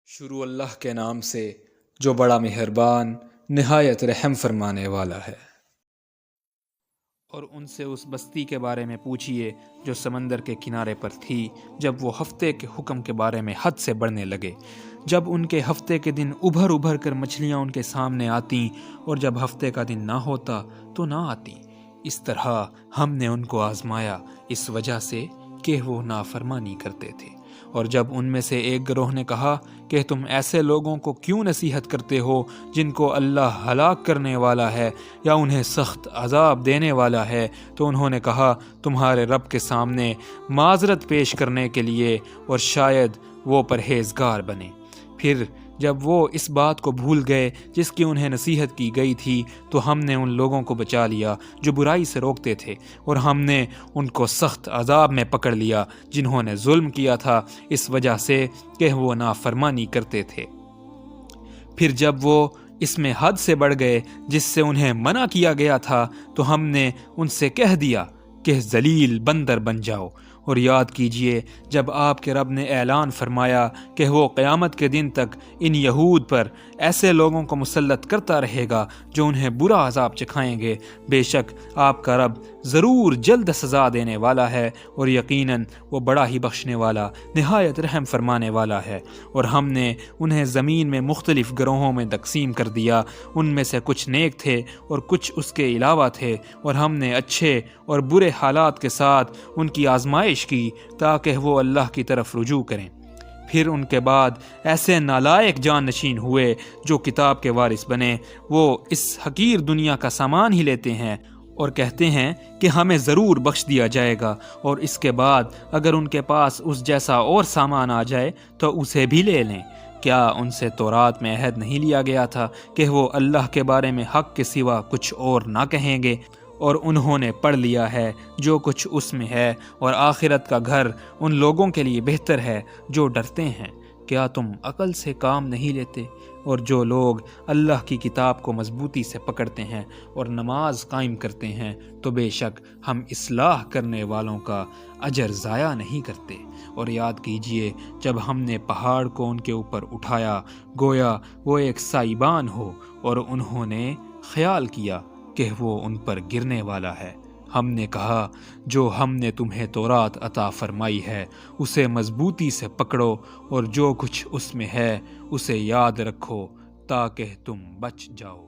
شروع اللہ کے نام سے جو بڑا مہربان نہایت رحم فرمانے والا ہے۔ اور ان سے اس بستی کے بارے میں پوچھئے جو سمندر کے کنارے پر تھی، جب وہ ہفتے کے حکم کے بارے میں حد سے بڑھنے لگے، جب ان کے ہفتے کے دن ابھر ابھر کر مچھلیاں ان کے سامنے آتیں اور جب ہفتے کا دن نہ ہوتا تو نہ آتیں۔ اس طرح ہم نے ان کو آزمایا اس وجہ سے کہ وہ نافرمانی کرتے تھے۔ اور جب ان میں سے ایک گروہ نے کہا کہ تم ایسے لوگوں کو کیوں نصیحت کرتے ہو جن کو اللہ ہلاک کرنے والا ہے یا انہیں سخت عذاب دینے والا ہے، تو انہوں نے کہا تمہارے رب کے سامنے معذرت پیش کرنے کے لیے اور شاید وہ پرہیزگار بنے۔ پھر جب وہ اس بات کو بھول گئے جس کی انہیں نصیحت کی گئی تھی تو ہم نے ان لوگوں کو بچا لیا جو برائی سے روکتے تھے، اور ہم نے ان کو سخت عذاب میں پکڑ لیا جنہوں نے ظلم کیا تھا اس وجہ سے کہ وہ نافرمانی کرتے تھے۔ پھر جب وہ اس میں حد سے بڑھ گئے جس سے انہیں منع کیا گیا تھا تو ہم نے ان سے کہہ دیا کہ ذلیل بندر بن جاؤ۔ اور یاد کیجئے جب آپ کے رب نے اعلان فرمایا کہ وہ قیامت کے دن تک ان یہود پر ایسے لوگوں کو مسلط کرتا رہے گا جو انہیں برا عذاب چکھائیں گے، بے شک آپ کا رب ضرور جلد سزا دینے والا ہے اور یقیناً وہ بڑا ہی بخشنے والا نہایت رحم فرمانے والا ہے۔ اور ہم نے انہیں زمین میں مختلف گروہوں میں تقسیم کر دیا، ان میں سے کچھ نیک تھے اور کچھ اس کے علاوہ تھے، اور ہم نے اچھے اور برے حالات کے ساتھ ان کی آزمائش کی تاکہ وہ اللہ کی طرف رجوع کریں۔ پھر ان کے بعد ایسے نالائق جان نشین ہوئے جو کتاب کے وارث بنے، وہ اس حقیر دنیا کا سامان ہی لیتے ہیں اور کہتے ہیں کہ ہمیں ضرور بخش دیا جائے گا، اور اس کے بعد اگر ان کے پاس اس جیسا اور سامان آ جائے تو اسے بھی لے لیں۔ کیا ان سے تورات میں عہد نہیں لیا گیا تھا کہ وہ اللہ کے بارے میں حق کے سوا کچھ اور نہ کہیں گے؟ اور انہوں نے پڑھ لیا ہے جو کچھ اس میں ہے، اور آخرت کا گھر ان لوگوں کے لیے بہتر ہے جو ڈرتے ہیں۔ کیا تم عقل سے کام نہیں لیتے؟ اور جو لوگ اللہ کی کتاب کو مضبوطی سے پکڑتے ہیں اور نماز قائم کرتے ہیں تو بے شک ہم اصلاح کرنے والوں کا اجر ضائع نہیں کرتے۔ اور یاد کیجئے جب ہم نے پہاڑ کو ان کے اوپر اٹھایا گویا وہ ایک سائبان ہو، اور انہوں نے خیال کیا کہ وہ ان پر گرنے والا ہے۔ ہم نے کہا جو ہم نے تمہیں تورات عطا فرمائی ہے اسے مضبوطی سے پکڑو، اور جو کچھ اس میں ہے اسے یاد رکھو تاکہ تم بچ جاؤ۔